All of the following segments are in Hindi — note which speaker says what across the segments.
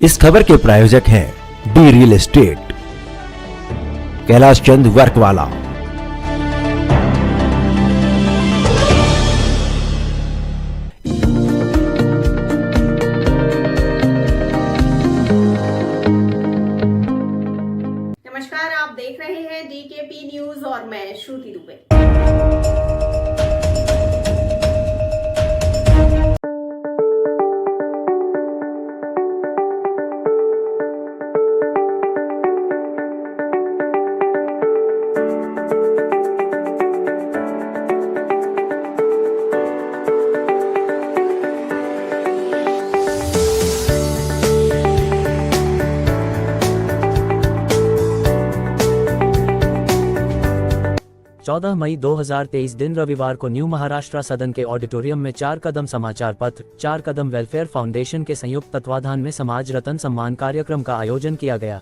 Speaker 1: इस खबर के प्रायोजक हैं D real estate, Kailash Chand वर्कवाला।
Speaker 2: नमस्कार, आप देख रहे हैं डीकेपी न्यूज और मैं श्रुति दुबे।
Speaker 3: चौदह मई 2023 दिन रविवार को न्यू महाराष्ट्र सदन के ऑडिटोरियम में 4 कदम समाचार पत्र, 4 कदम वेलफेयर फाउंडेशन के संयुक्त तत्वाधान में समाज रत्न सम्मान कार्यक्रम का आयोजन किया गया।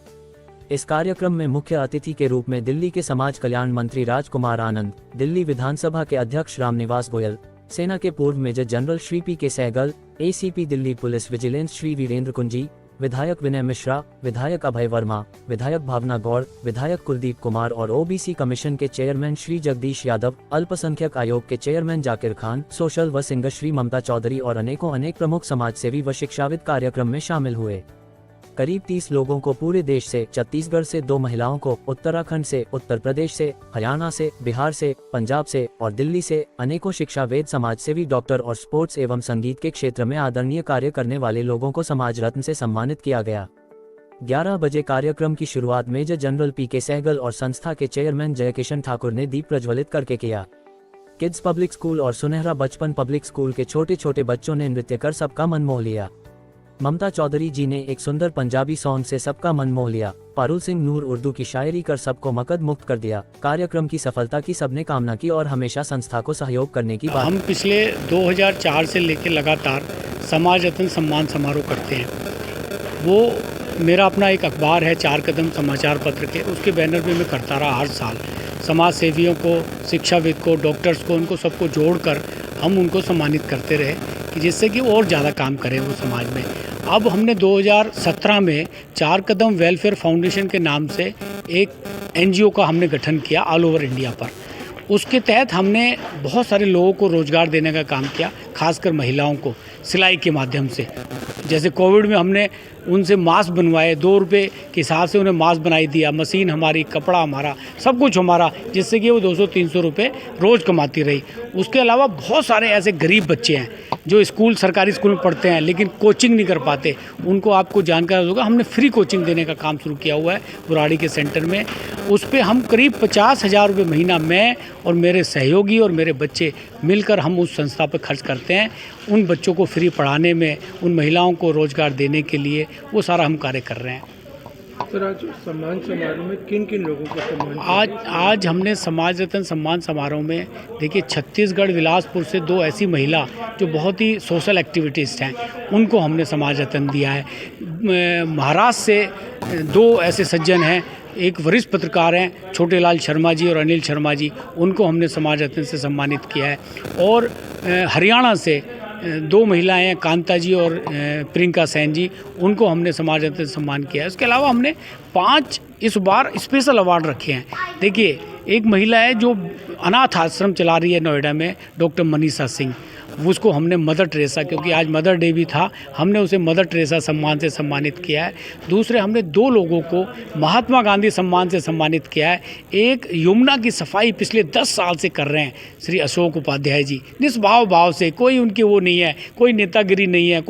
Speaker 3: इस कार्यक्रम में मुख्य अतिथि के रूप में दिल्ली के समाज कल्याण मंत्री राजकुमार आनंद, दिल्ली विधानसभा के अध्यक्ष रामनिवास गोयल, सेना के पूर्व major general Shri P K Sehgal, ACP Delhi police vigilance Shri Virendra Kunji, विधायक विनय मिश्रा, विधायक अभय वर्मा, विधायक भावना गौड़, विधायक कुलदीप कुमार और ओबीसी कमीशन के चेयरमैन श्री जगदीश यादव, अल्पसंख्यक आयोग के चेयरमैन जाकिर खान, सोशल व सिंगर श्री ममता चौधरी और अनेक प्रमुख समाजसेवी व शिक्षाविद कार्यक्रम में शामिल हुए। करीब 30 लोगों को पूरे देश से, छत्तीसगढ़ से 2 महिलाओं को, उत्तराखंड से, उत्तर प्रदेश से, हरियाणा से, बिहार से, पंजाब से और दिल्ली से अनेकों शिक्षावेद, समाजसेवी, डॉक्टर और स्पोर्ट्स एवं संगीत के क्षेत्र में आदरणीय कार्य करने वाले लोगों को समाज रत्न से सम्मानित किया गया। 11 बजे कार्यक्रम की शुरुआत major general P K Sehgal और संस्था के चेयरमैन जयकिशन ठाकुर ने दीप प्रज्वलित करके किया। किड्स पब्लिक स्कूल और सुनहरा बचपन पब्लिक स्कूल के छोटे छोटे बच्चों ने नृत्य कर सबका मन मोह लिया। ममता चौधरी जी ने एक सुंदर पंजाबी सॉन्ग से सबका मन मोह लिया। पारुल सिंह नूर उर्दू की शायरी कर सबको मकद मुक्त कर दिया। कार्यक्रम की सफलता की सबने कामना की और हमेशा संस्था को सहयोग करने की बात।
Speaker 4: हम पिछले 2004 से लेकर लगातार समाज रत्न सम्मान समारोह करते हैं। वो मेरा अपना एक अखबार है 4 कदम समाचार पत्र के, उसके बैनर पे मैं करता रहा हर साल। समाज सेवियों को, शिक्षाविद को, डॉक्टर्स को, उनको सबको जोड़कर हम उनको सम्मानित करते रहे कि जिससे कि और ज़्यादा काम करें वो समाज में। अब हमने 2017 में 4 कदम वेलफेयर फाउंडेशन के नाम से एक एनजीओ का हमने गठन किया ऑल ओवर इंडिया पर। उसके तहत हमने बहुत सारे लोगों को रोज़गार देने का काम किया, खासकर महिलाओं को सिलाई के माध्यम से। जैसे कोविड में हमने उनसे मास्क बनवाए, 2 रुपये के हिसाब से उन्हें मास्क बनाई दिया। मशीन हमारी, कपड़ा हमारा, सब कुछ हमारा, जिससे कि वो 200-300 रुपये रोज़ कमाती रही। उसके अलावा बहुत सारे ऐसे गरीब बच्चे हैं जो स्कूल, सरकारी स्कूल में पढ़ते हैं लेकिन कोचिंग नहीं कर पाते। उनको आपको जानकारी होगा, हमने फ्री कोचिंग देने का काम शुरू किया हुआ है बुराड़ी के सेंटर में। उस पर हम करीब 50,000 रुपये महीना, मैं और मेरे सहयोगी और मेरे बच्चे मिलकर हम उस संस्था पर खर्च करते हैं। उन बच्चों को फ्री पढ़ाने में, उन महिलाओं को रोज़गार देने के लिए वो सारा हम कार्य कर रहे हैं।
Speaker 5: सर, आज सम्मान समारोह में किन किन लोगों को सम्मान?
Speaker 4: आज हमने समाज रत्न सम्मान समारोह में, देखिए, छत्तीसगढ़ बिलासपुर से 2 ऐसी महिला जो बहुत ही सोशल एक्टिविटीस्ट हैं, उनको हमने समाज रत्न दिया है। महाराष्ट्र से 2 ऐसे सज्जन हैं, एक वरिष्ठ पत्रकार हैं छोटेलाल शर्मा जी और अनिल शर्मा जी, उनको हमने समाज रत्न से सम्मानित किया है। और हरियाणा से 2 महिलाएं हैं, कांता जी और प्रियंका सेन जी, उनको हमने समाज रत्न से सम्मान किया है। उसके अलावा हमने 5 इस बार स्पेशल अवार्ड रखे हैं। देखिए, एक महिला है जो अनाथ आश्रम चला रही है नोएडा में, डॉक्टर मनीषा सिंह, उसको हमने मदर टेरेसा, क्योंकि आज मदर डे भी था, हमने उसे मदर टेरेसा सम्मान से सम्मानित किया है। दूसरे हमने 2 लोगों को महात्मा गांधी सम्मान से सम्मानित किया है। एक यमुना की सफाई पिछले 10 साल से कर रहे हैं श्री अशोक उपाध्याय जी, निष्भाव भाव से, कोई उनकी वो नहीं है, कोई नेतागिरी नहीं है,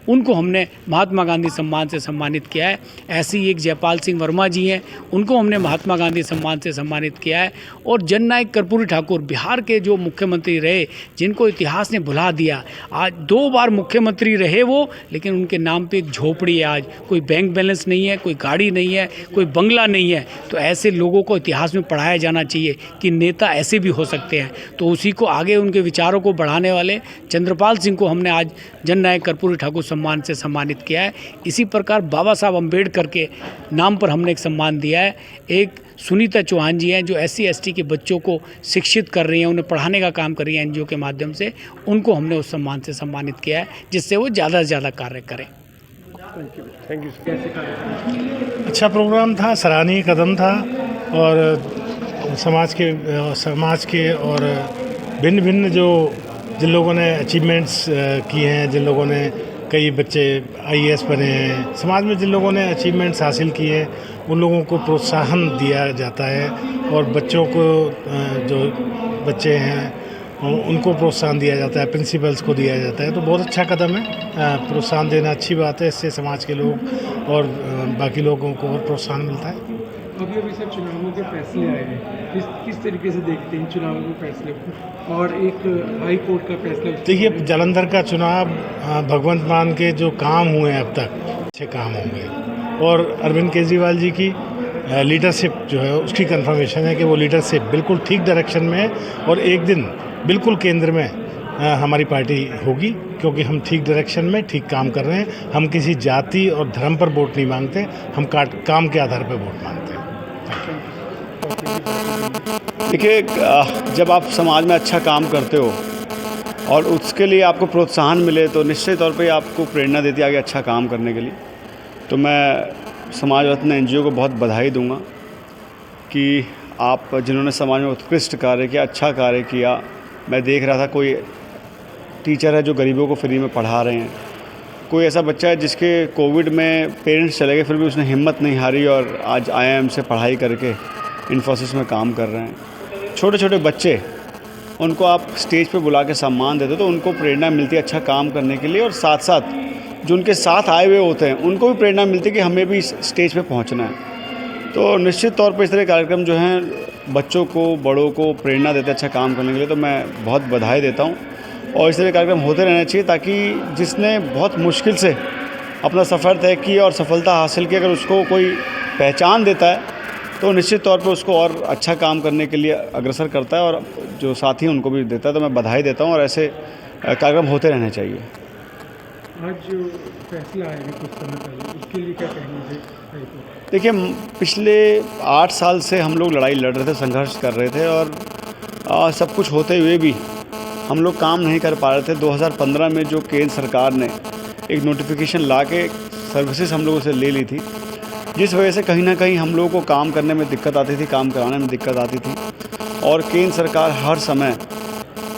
Speaker 4: उनको हमने महात्मा गांधी सम्मान से सम्मानित किया है। ऐसे ही एक जयपाल सिंह वर्मा जी हैं, उनको हमने महात्मा गांधी सम्मान से सम्मानित किया है। और जननायक कर्पूरी ठाकुर, बिहार के जो मुख्यमंत्री रहे, जिनको इतिहास भुला दिया, आज 2 बार मुख्यमंत्री रहे वो, लेकिन उनके नाम पे एक झोपड़ी है। आज कोई बैंक बैलेंस नहीं है, कोई गाड़ी नहीं है, कोई बंगला नहीं है। तो ऐसे लोगों को इतिहास में पढ़ाया जाना चाहिए कि नेता ऐसे भी हो सकते हैं। तो उसी को आगे, उनके विचारों को बढ़ाने वाले चंद्रपाल सिंह को हमने आज जननायक कर्पूरी ठाकुर सम्मान से सम्मानित किया है। इसी प्रकार बाबा साहब अम्बेडकर के नाम पर हमने एक सम्मान दिया है। एक सुनीता चौहान जी हैं जो SC/ST के बच्चों को शिक्षित कर रही हैं, उन्हें पढ़ाने का काम कर रही हैं NGO के माध्यम से, उनको हमने उस सम्मान से सम्मानित किया है, जिससे वो ज़्यादा से ज़्यादा कार्य करें।
Speaker 5: Thank you sir. कैसे कार्यक्रम?
Speaker 6: अच्छा प्रोग्राम था, सराहनीय कदम था और समाज के और भिन्न भिन्न जिन लोगों ने अचीवमेंट्स किए हैं, जिन लोगों ने कई बच्चे IAS बने हैं, समाज में जिन लोगों ने अचीवमेंट्स हासिल किए हैं उन लोगों को प्रोत्साहन दिया जाता है और बच्चों को जो बच्चे हैं उनको प्रोत्साहन दिया जाता है, प्रिंसिपल्स को दिया जाता है। तो बहुत अच्छा कदम है, प्रोत्साहन देना अच्छी बात है। इससे समाज के लोग और बाकी लोगों को और प्रोत्साहन मिलता है।
Speaker 5: अभी सर चुनावों के फैसले आए हैं, किस तरीके से देखते हैं चुनावों के फैसले को, और एक हाई कोर्ट का फैसला?
Speaker 6: देखिए, जालंधर का चुनाव भगवंत मान के जो काम हुए हैं अब तक अच्छे काम होंगे और अरविंद केजरीवाल जी की लीडरशिप जो है उसकी कंफर्मेशन है कि वो लीडरशिप बिल्कुल ठीक डायरेक्शन में है और एक दिन बिल्कुल केंद्र में हमारी पार्टी होगी, क्योंकि हम ठीक डायरेक्शन में ठीक काम कर रहे हैं। हम किसी जाति और धर्म पर वोट नहीं मांगते, हम काम के आधार पर वोट मांगते हैं।
Speaker 7: देखिए, जब आप समाज में अच्छा काम करते हो और उसके लिए आपको प्रोत्साहन मिले तो निश्चित तौर पे आपको प्रेरणा देती है आगे अच्छा काम करने के लिए। तो मैं समाज रत्न NGO को बहुत बधाई दूंगा कि आप जिन्होंने समाज में उत्कृष्ट कार्य किया, अच्छा कार्य किया। मैं देख रहा था कोई टीचर है जो गरीबों को फ्री में पढ़ा रहे हैं, कोई ऐसा बच्चा है जिसके कोविड में पेरेंट्स चले गए फिर भी उसने हिम्मत नहीं हारी और आज IIM से पढ़ाई करके इन्फोसिस में काम कर रहे हैं। छोटे छोटे बच्चे, उनको आप स्टेज पे बुला के सम्मान देते तो उनको प्रेरणा मिलती है अच्छा काम करने के लिए, और साथ साथ जो उनके साथ आए हुए होते हैं उनको भी प्रेरणा मिलती है कि हमें भी स्टेज पे पहुंचना है। तो निश्चित तौर पे इस तरह कार्यक्रम जो हैं बच्चों को, बड़ों को प्रेरणा देते हैं अच्छा काम करने के लिए, तो मैं बहुत बधाई देता हूँ। और इस तरह कार्यक्रम होते रहने चाहिए ताकि जिसने बहुत मुश्किल से अपना सफ़र तय किया और सफलता हासिल की, अगर उसको कोई पहचान देता है तो निश्चित तौर पे उसको और अच्छा काम करने के लिए अग्रसर करता है और जो साथी हैं उनको भी देता है। तो मैं बधाई देता हूँ और ऐसे कार्यक्रम होते रहने चाहिए।
Speaker 5: आज जो फैसला आया है कुछ समय पहले, उसके लिए क्या कहेंगे?
Speaker 7: देखिए, पिछले 8 साल से हम लोग लड़ाई लड़ रहे थे, संघर्ष कर रहे थे और सब कुछ होते हुए भी हम लोग काम नहीं कर पा रहे थे। 2015 में जो केंद्र सरकार ने एक नोटिफिकेशन ला के सर्विसेज हम लोगों से ले ली थी, जिस वजह से कहीं ना कहीं हम लोगों को काम करने में दिक्कत आती थी, काम कराने में दिक्कत आती थी और केंद्र सरकार हर समय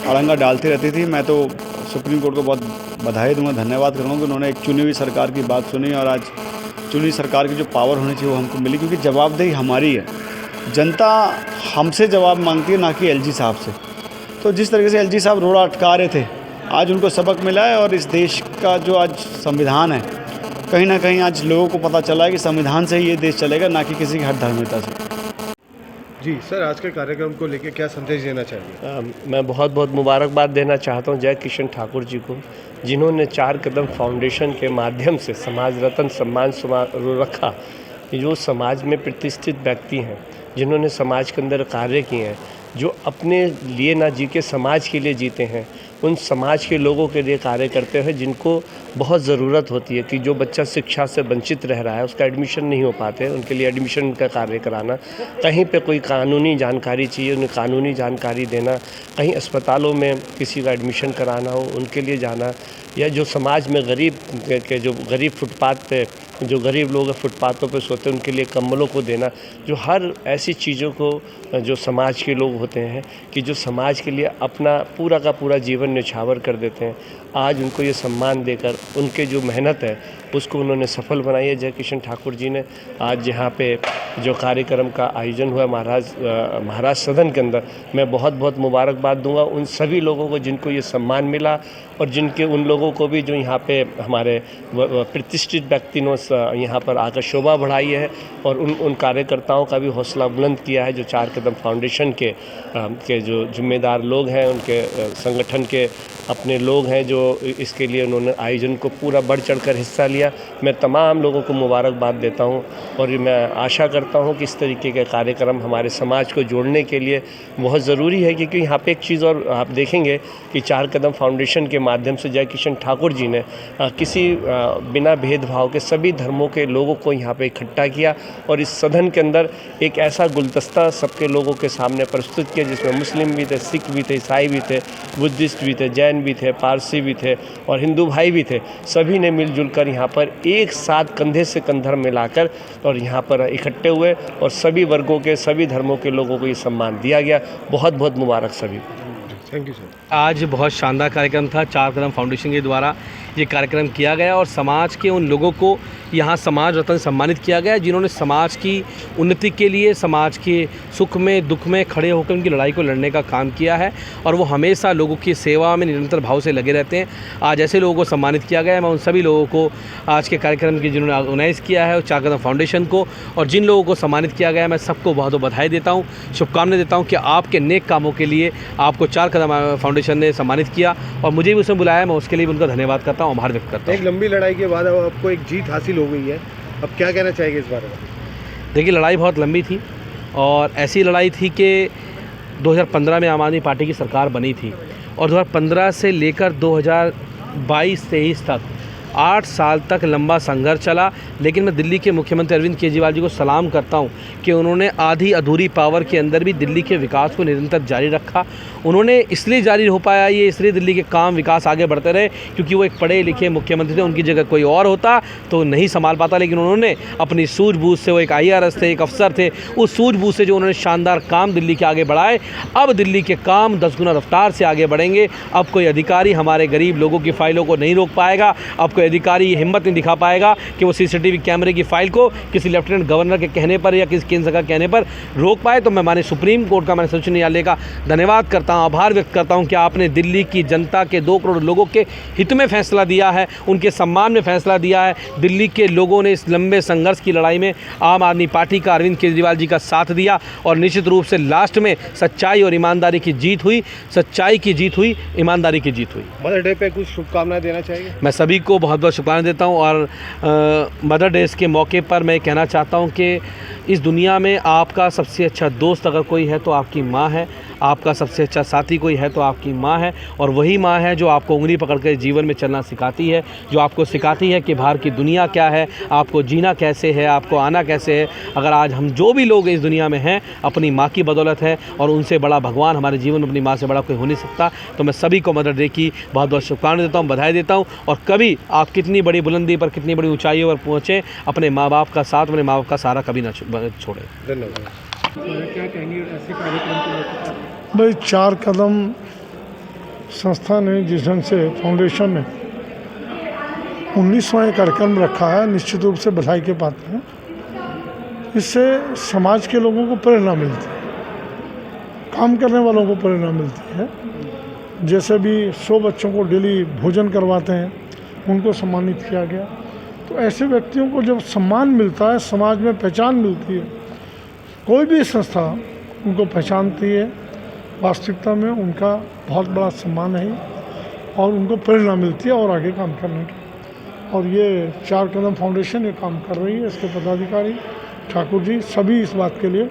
Speaker 7: अड़ंगा डालती रहती थी। मैं तो सुप्रीम कोर्ट को बहुत बधाई दूंगा, धन्यवाद करूँगा कि उन्होंने एक चुनी हुई सरकार की बात सुनी और आज चुनी सरकार की जो पावर होनी चाहिए वो हमको मिली, क्योंकि जवाबदेही हमारी है। जनता हमसे जवाब मांगती है, ना कि LG साहब से। तो जिस तरीके से LG साहब रोड़ा अटका रहे थे, आज उनको सबक मिला है और इस देश का जो आज संविधान है, कहीं ना कहीं आज लोगों को पता चला है कि संविधान से ही ये देश चलेगा, ना कि किसी की हर धार्मिकता से।
Speaker 5: जी सर, आज के कार्यक्रम को लेकर क्या संदेश देना चाहिए?
Speaker 8: मैं बहुत बहुत मुबारकबाद देना चाहता हूं जय किशन ठाकुर जी को, जिन्होंने 4 कदम फाउंडेशन के माध्यम से समाज रत्न सम्मान समारोह रखा। जो समाज में प्रतिष्ठित व्यक्ति हैं, जिन्होंने समाज के अंदर कार्य किए हैं, जो अपने लिए ना जी के समाज के लिए जीते हैं, उन समाज के लोगों के लिए कार्य करते हैं जिनको बहुत ज़रूरत होती है कि जो बच्चा शिक्षा से वंचित रह रहा है, उसका एडमिशन नहीं हो पाते, उनके लिए एडमिशन का कार्य कराना, कहीं पे कोई कानूनी जानकारी चाहिए उन्हें कानूनी जानकारी देना, कहीं अस्पतालों में किसी का एडमिशन कराना हो उनके लिए जाना, या जो समाज में गरीब के जो गरीब फुटपाथ पे जो गरीब लोग फुटपाथों पे सोते हैं उनके लिए कंबलों को देना, जो हर ऐसी चीज़ों को जो समाज के लोग होते हैं कि जो समाज के लिए अपना पूरा का पूरा जीवन न्यौछावर कर देते हैं, आज उनको ये सम्मान देकर उनके जो मेहनत है उसको उन्होंने सफल बनाई है। जय किशन ठाकुर जी ने आज यहाँ पे जो कार्यक्रम का आयोजन हुआ महाराज सदन के अंदर, मैं बहुत बहुत मुबारकबाद दूंगा उन सभी लोगों को जिनको ये सम्मान मिला और जिनके उन लोगों को भी जो यहाँ पे हमारे प्रतिष्ठित व्यक्ति ने यहाँ पर आकर शोभा बढ़ाई है और उन कार्यकर्ताओं का भी हौसला बुलंद किया है जो 4 कदम फाउंडेशन के जो जिम्मेदार लोग हैं, उनके संगठन के अपने लोग हैं जो इसके लिए उन्होंने आयोजन को पूरा बढ़ चढ़कर हिस्सा लिया। मैं तमाम लोगों को मुबारकबाद देता हूं और मैं आशा करता हूं कि इस तरीके के कार्यक्रम हमारे समाज को जोड़ने के लिए बहुत ज़रूरी है, क्योंकि यहाँ पे एक चीज़ और आप देखेंगे कि 4 कदम फाउंडेशन के माध्यम से जय किशन ठाकुर जी ने किसी बिना भेदभाव के सभी धर्मों के लोगों को यहाँ पे इकट्ठा किया और इस सदन के अंदर एक ऐसा गुलदस्ता सबके लोगों के सामने प्रस्तुत किया जिसमें मुस्लिम भी थे, सिख भी थे, ईसाई भी थे, बुद्धिस्ट भी थे, जैन भी थे, पारसी भी थे और हिंदू भाई भी थे। सभी ने मिलजुल कर यहाँ पर एक साथ कंधे से कंधा मिलाकर और यहाँ पर इकट्ठे हुए और सभी वर्गों के, सभी धर्मों के लोगों को ये सम्मान दिया गया। बहुत बहुत मुबारक सभी को।
Speaker 9: Thank you sir. आज बहुत शानदार कार्यक्रम था, चार कदम फाउंडेशन के द्वारा ये कार्यक्रम किया गया और समाज के उन लोगों को यहाँ समाज रत्न सम्मानित किया गया जिन्होंने समाज की उन्नति के लिए, समाज के सुख में दुख में खड़े होकर उनकी लड़ाई को लड़ने का काम किया है और वो हमेशा लोगों की सेवा में निरंतर भाव से लगे रहते हैं। आज ऐसे लोगों को सम्मानित किया गया है। मैं उन सभी लोगों को आज के कार्यक्रम की जिन्होंने ऑर्गेनाइज़ किया है, चार कदम फाउंडेशन को, और जिन लोगों को सम्मानित किया गया है, मैं सबको बहुत बहुत बधाई देता हूँ, शुभकामनाएं देता हूँ कि आपके नेक कामों के लिए आपको चार कदम फाउंडेशन ने सम्मानित किया और मुझे भी उसमें बुलाया। मैं उसके लिए भी उनका धन्यवाद करता हूँ, आभार व्यक्त करता हूँ।
Speaker 10: एक लंबी लड़ाई के बाद अब आपको एक जीत हासिल हो गई है, अब क्या कहना चाहेंगे इस बारे में?
Speaker 9: देखिए, लड़ाई बहुत लंबी थी और ऐसी लड़ाई थी कि 2015 में आम आदमी पार्टी की सरकार बनी थी और 2015 से लेकर 2022-23 तक 8 साल तक लंबा संघर्ष चला। लेकिन मैं दिल्ली के मुख्यमंत्री अरविंद केजरीवाल जी को सलाम करता हूं कि उन्होंने आधी अधूरी पावर के अंदर भी दिल्ली के विकास को निरंतर जारी रखा। उन्होंने इसलिए जारी हो पाया ये, इसलिए दिल्ली के काम विकास आगे बढ़ते रहे क्योंकि वो एक पढ़े लिखे मुख्यमंत्री थे। उनकी जगह कोई और होता तो नहीं संभाल पाता, लेकिन उन्होंने अपनी सूझबूझ से, वो एक IRS थे, एक अफसर थे, उस सूझबूझ से जो उन्होंने शानदार काम दिल्ली के आगे बढ़ाए। अब दिल्ली के काम 10 गुना रफ्तार से आगे बढ़ेंगे। अब कोई अधिकारी हमारे गरीब लोगों की फाइलों को नहीं रोक पाएगा। अब कोई अधिकारी ये हिम्मत नहीं दिखा पाएगा कि वो CCTV कैमरे की फाइल को किसी लेफ्टिनेंट गवर्नर के कहने पर या किसी केंद्र सरकार के कहने पर रोक पाए। तो मैं माननीय सुप्रीम कोर्ट का, मैंने सर्वोच्च न्यायालय का धन्यवाद करता हूँ, आभार व्यक्त करता हूँ कि आपने दिल्ली की जनता के 2 करोड़ लोगों के हित में फैसला दिया है, उनके सम्मान में फैसला दिया है। दिल्ली के लोगों ने इस लंबे संघर्ष की लड़ाई में आम आदमी पार्टी का, अरविंद केजरीवाल जी का साथ दिया और निश्चित रूप से लास्ट में सच्चाई और ईमानदारी की जीत हुई, सच्चाई की जीत हुई, ईमानदारी की जीत हुई।
Speaker 10: मदर डे पे कुछ शुभकामनाएं देना चाहिए?
Speaker 9: मैं सभी को बहुत बहुत शुभकामनाएं देता हूं और मदर डे के मौके पर मैं कहना चाहता हूं कि इस दुनिया में आपका सबसे अच्छा दोस्त अगर कोई है तो आपकी माँ है, आपका सबसे अच्छा साथी कोई है तो आपकी माँ है और वही माँ है जो आपको उंगली पकड़ कर जीवन में चलना सिखाती है, जो आपको सिखाती है कि बाहर की दुनिया क्या है, आपको जीना कैसे है, आपको आना कैसे है। अगर आज हम जो भी लोग इस दुनिया में हैं अपनी माँ की बदौलत है और उनसे बड़ा भगवान हमारे जीवन में अपनी माँ से बड़ा कोई हो नहीं सकता। तो मैं सभी को मदर डे की बहुत बहुत शुभकामनाएं देता हूँ, बधाई देता हूँ और कभी आप कितनी बड़ी बुलंदी पर, कितनी बड़ी ऊंचाइयों पर पहुँचें, अपने माँ बाप का साथ, अपने माँ बाप का सहारा कभी ना छोड़ें।
Speaker 10: धन्यवाद।
Speaker 5: क्या कहेंगे ऐसे कार्यक्रम को लेकर?
Speaker 11: भाई, चार कदम संस्था ने, जिस ढंग से फाउंडेशन ने 19वां कार्यक्रम रखा है, निश्चित रूप से बधाई के पात्र हैं। इससे समाज के लोगों को प्रेरणा मिलती है, काम करने वालों को प्रेरणा मिलती है। जैसे भी 100 बच्चों को डेली भोजन करवाते हैं, उनको सम्मानित किया गया। तो ऐसे व्यक्तियों को जब सम्मान मिलता है, समाज में पहचान मिलती है, कोई भी संस्था उनको पहचानती है, वास्तविकता में उनका बहुत बड़ा सम्मान है और उनको प्रेरणा मिलती है और आगे काम करने की। और ये चार कदम फाउंडेशन ये काम कर रही है, इसके पदाधिकारी ठाकुर जी सभी इस बात के लिए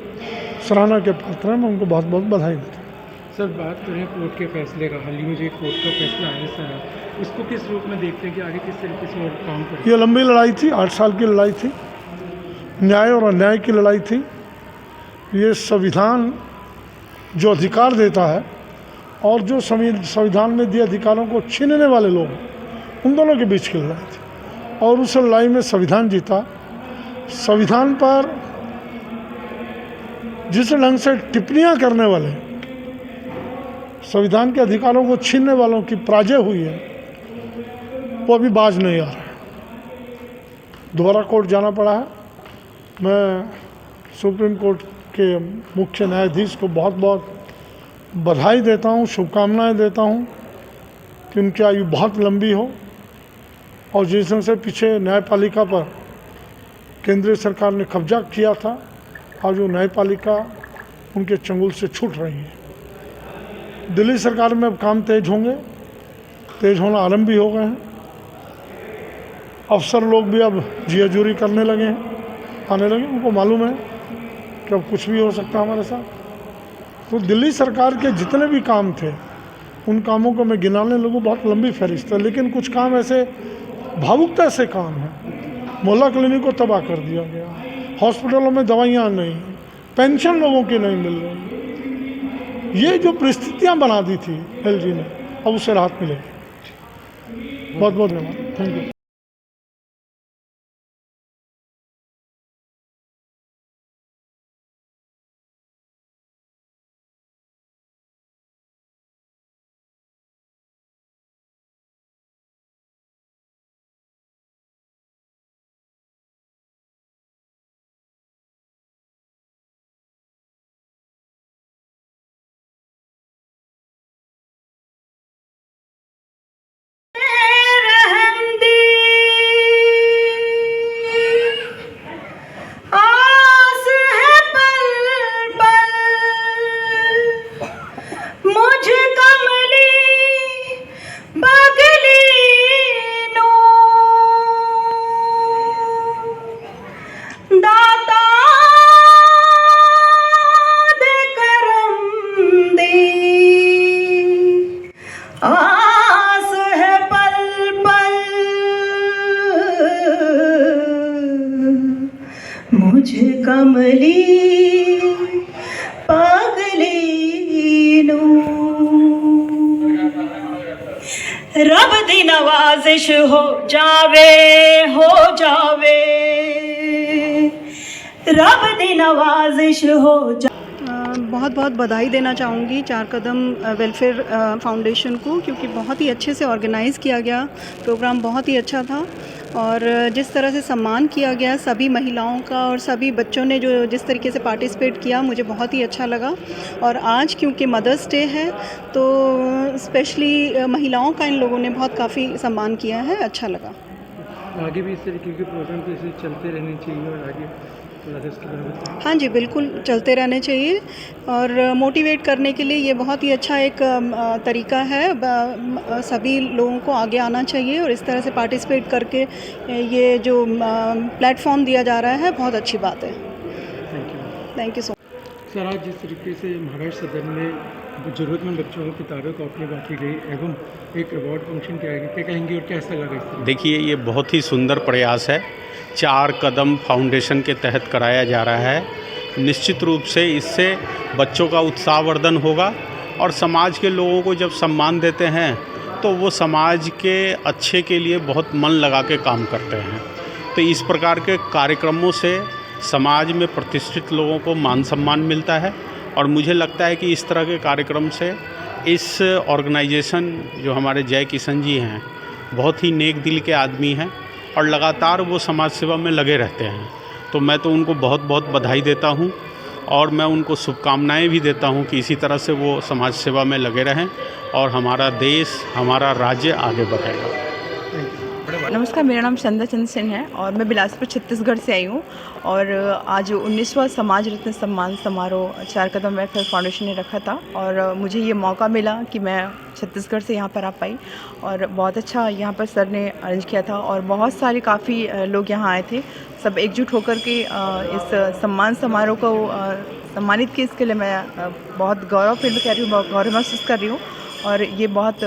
Speaker 11: सराहना के पात्र हैं। मैं उनको बहुत बहुत बधाई देता हूँ।
Speaker 5: सर, बात करें कोर्ट के फैसले का, हाल ही में जो कोर्ट का फैसला आया सर, इसको किस रूप में देखते हैं कि आगे किस तरीके से और काम करें?
Speaker 11: ये लंबी लड़ाई थी, 8 साल की लड़ाई थी, न्याय और अन्याय की लड़ाई थी। ये संविधान जो अधिकार देता है और जो संविधान में दिए अधिकारों को छीनने वाले लोग, उन दोनों के बीच की लड़ाई थी और उस लड़ाई में संविधान जीता। संविधान पर जिस ढंग से टिप्पणियां करने वाले, संविधान के अधिकारों को छीनने वालों की पराजय हुई है, वो अभी बाज नहीं आ रहा है। दोबारा कोर्ट जाना पड़ा है। मैं सुप्रीम कोर्ट के मुख्य न्यायाधीश को बहुत बहुत बधाई देता हूँ, शुभकामनाएं देता हूँ कि उनकी आयु बहुत लंबी हो और जिस ढंग से पीछे न्यायपालिका पर केंद्रीय सरकार ने कब्जा किया था, आज वो न्यायपालिका उनके चंगुल से छूट रही है। दिल्ली सरकार में अब काम तेज होंगे, तेज होना आरंभ भी हो गए हैं। अफसर लोग भी अब जी हजूरी करने लगे हैं, आने लगे। उनको मालूम है कि अब कुछ भी हो सकता है हमारे साथ। तो दिल्ली सरकार के जितने भी काम थे, उन कामों को मैं गिनाने लगूँ बहुत लंबी फहरिस्त है, लेकिन कुछ काम ऐसे भावुकता से काम है। मोहल्ला क्लिनिक को तबाह कर दिया गया, हॉस्पिटलों में दवाइयाँ नहीं, पेंशन लोगों की नहीं मिल रही। ये जो परिस्थितियाँ बना दी थी LG ने, अब उसे राहत मिलेगी। बहुत बहुत धन्यवाद, थैंक यू।
Speaker 12: कमली पागली नू रब दी नवाजिश हो जावे रब दी नवाजिश हो जा। बहुत बहुत बधाई देना चाहूँगी चार कदम वेलफेयर फाउंडेशन को, क्योंकि बहुत ही अच्छे से ऑर्गेनाइज़ किया गया प्रोग्राम, बहुत ही अच्छा था। और जिस तरह से सम्मान किया गया सभी महिलाओं का और सभी बच्चों ने जो जिस तरीके से पार्टिसिपेट किया, मुझे बहुत ही अच्छा लगा। और आज क्योंकि मदर्स डे है तो स्पेशली महिलाओं का इन लोगों ने बहुत काफ़ी सम्मान किया है, अच्छा लगा।
Speaker 5: आगे भी इस तरीके के प्रोग्राम कैसे चलते रहने चाहिए और आगे
Speaker 12: हाँ जी, बिल्कुल चलते रहने चाहिए और मोटिवेट करने के लिए ये बहुत ही अच्छा एक तरीका है। सभी लोगों को आगे आना चाहिए और इस तरह से पार्टिसिपेट करके ये जो प्लेटफॉर्म दिया जा रहा है, बहुत अच्छी बात है। Thank you so much.
Speaker 5: Sir, आज जिस तरीके से महाराष्ट्र सदन में ज़रूरतमंद बच्चों को किताबें कॉपियाँ बांटी गई एवं एक अवार्ड फंक्शन किया गया, क्या कहेंगे और कैसा लगा इस तरह?
Speaker 13: देखिए, ये बहुत ही सुंदर प्रयास है, चार कदम फाउंडेशन के तहत कराया जा रहा है। निश्चित रूप से इससे बच्चों का उत्साहवर्धन होगा और समाज के लोगों को जब सम्मान देते हैं तो वो समाज के अच्छे के लिए बहुत मन लगा के काम करते हैं। तो इस प्रकार के कार्यक्रमों से समाज में प्रतिष्ठित लोगों को मान सम्मान मिलता है और मुझे लगता है कि इस तरह के कार्यक्रम से इस ऑर्गेनाइजेशन जो हमारे जय किशन जी हैं, बहुत ही नेक दिल के आदमी हैं और लगातार वो समाज सेवा में लगे रहते हैं। तो मैं तो उनको बहुत बहुत बधाई देता हूँ और मैं उनको शुभकामनाएं भी देता हूँ कि इसी तरह से वो समाज सेवा में लगे रहें और हमारा देश, हमारा राज्य आगे बढ़ेगा।
Speaker 14: नमस्कार, मेरा नाम चंदा चंद सिंह है और मैं बिलासपुर छत्तीसगढ़ से आई हूँ। और आज 19वां समाज रत्न सम्मान समारोह चार कदम वेलफेयर फाउंडेशन ने रखा था और मुझे ये मौका मिला कि मैं छत्तीसगढ़ से यहाँ पर आ पाई और बहुत अच्छा यहाँ पर सर ने अरेंज किया था और बहुत सारे काफ़ी लोग यहाँ आए थे। सब एकजुट होकर के इस सम्मान समारोह को सम्मानित किए, इसके लिए मैं बहुत गौरव फील कर रही हूँ, बहुत गौरव महसूस कर रही हूँ। और ये बहुत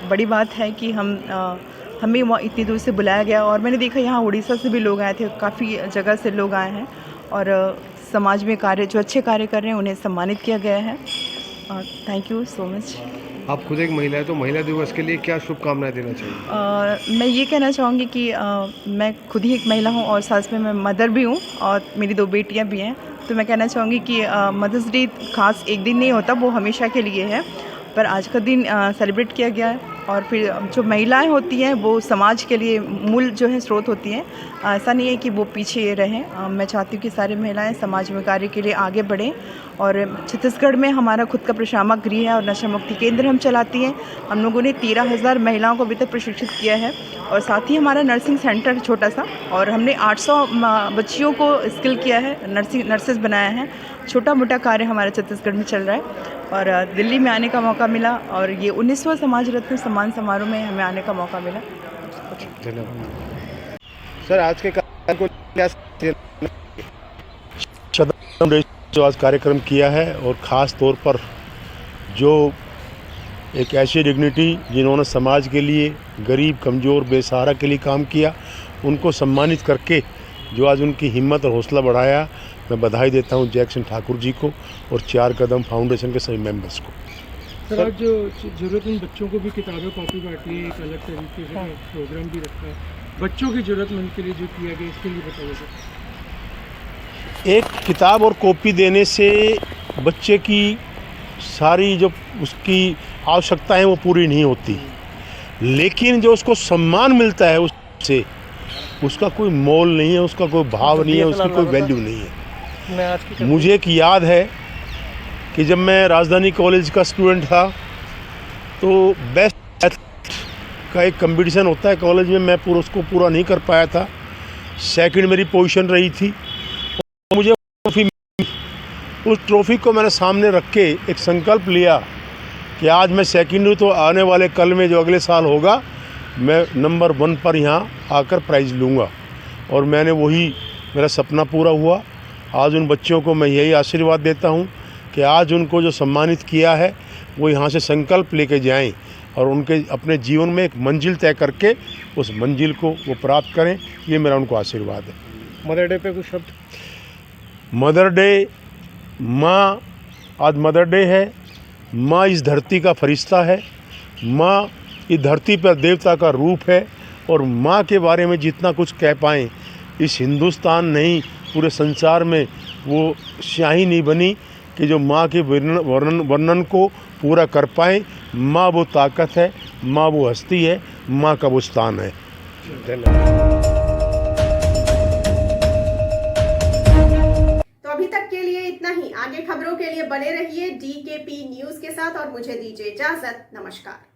Speaker 14: बड़ी बात है कि हमें वहाँ इतनी दूर से बुलाया गया और मैंने देखा यहाँ उड़ीसा से भी लोग आए थे, काफ़ी जगह से लोग आए हैं और समाज में कार्य जो अच्छे कार्य कर रहे हैं उन्हें सम्मानित किया गया है। और थैंक यू सो मच।
Speaker 10: आप खुद एक महिला है तो महिला दिवस के लिए क्या शुभकामनाएं देना चाहिए?
Speaker 14: मैं ये कहना चाहूँगी कि मैं खुद ही एक महिला हूँ और साथ में मैं मदर भी हूँ और मेरी 2 बेटियाँ भी हैं। तो मैं कहना चाहूँगी कि मदर्स डे खास एक दिन नहीं होता, वो हमेशा के लिए है, पर आज का दिन सेलिब्रेट किया गया है। और फिर जो महिलाएं होती हैं वो समाज के लिए मूल जो है स्रोत होती हैं, ऐसा नहीं है कि वो पीछे रहें। मैं चाहती हूँ कि सारी महिलाएं समाज में कार्य के लिए आगे बढ़ें। और छत्तीसगढ़ में हमारा खुद का प्रशामक गृह है और नशा मुक्ति केंद्र हम चलाती हैं। हम लोगों ने 13,000 महिलाओं को अभी तक प्रशिक्षित किया है और साथ ही हमारा नर्सिंग सेंटर छोटा सा, और हमने 800 बच्चियों को स्किल किया है, नर्सेज बनाया है। छोटा मोटा कार्य हमारे छत्तीसगढ़ में चल रहा है और दिल्ली में आने का मौका मिला और ये 19वां समाज रत्न सम्मान समारोह में हमें आने का मौका मिला।
Speaker 10: धन्यवाद सर। आज के कार्यक्रम को क्या
Speaker 6: जो आज कार्यक्रम किया है और ख़ास तौर पर जो एक ऐसी डिग्निटी जिन्होंने समाज के लिए, गरीब, कमज़ोर, बेसहारा के लिए काम किया, उनको सम्मानित करके जो आज उनकी हिम्मत और हौसला बढ़ाया, मैं बधाई देता हूं जय किशन ठाकुर जी को और चार कदम फाउंडेशन के सभी मेंबर्स को।
Speaker 5: सर, आज जो ज़रूरतमंद बच्चों को भी किताबें कॉपी बांटी, एक अलग तरीके से प्रोग्राम भी रखा है बच्चों की ज़रूरतमंद के लिए जो किया गया, इसके लिए बताइए सर।
Speaker 6: एक किताब और कॉपी देने से बच्चे की सारी जो उसकी आवश्यकता है वो पूरी नहीं होती, लेकिन जो उसको सम्मान मिलता है उससे, उसका कोई मोल नहीं है, उसका कोई भाव नहीं है, उसकी कोई वैल्यू नहीं है। मुझे एक याद है कि जब मैं राजधानी कॉलेज का स्टूडेंट था तो बेस्ट का एक कंपटीशन होता है कॉलेज में, मैं उसको पूरा नहीं कर पाया था, सेकंड मेरी पोजीशन रही थी और मुझे उस ट्रॉफी को मैंने सामने रख के एक संकल्प लिया कि आज मैं सेकंड हूँ तो आने वाले कल में जो अगले साल होगा मैं नंबर 1 पर यहाँ आकर प्राइज़ लूँगा। और मैंने वही, मेरा सपना पूरा हुआ। आज उन बच्चों को मैं यही आशीर्वाद देता हूँ कि आज उनको जो सम्मानित किया है वो यहाँ से संकल्प लेके जाएं और उनके अपने जीवन में एक मंजिल तय करके उस मंजिल को वो प्राप्त करें, ये मेरा उनको आशीर्वाद है।
Speaker 10: मदर डे पे कुछ शब्द?
Speaker 6: मदर डे, माँ, आज मदर डे है। माँ इस धरती का फरिश्ता है। माँ इस धरती पर देवता का रूप है। और माँ के बारे में जितना कुछ कह पाएँ, इस हिंदुस्तान नहीं पूरे संसार में वो स्याही नहीं बनी कि जो माँ के वर्णन को पूरा कर पाए। माँ वो ताकत है, माँ वो हस्ती है, माँ का वो स्थान है।
Speaker 2: तो अभी तक के लिए इतना ही। आगे खबरों के लिए बने रहिए DKP न्यूज के साथ और मुझे दीजिए इजाजत। नमस्कार।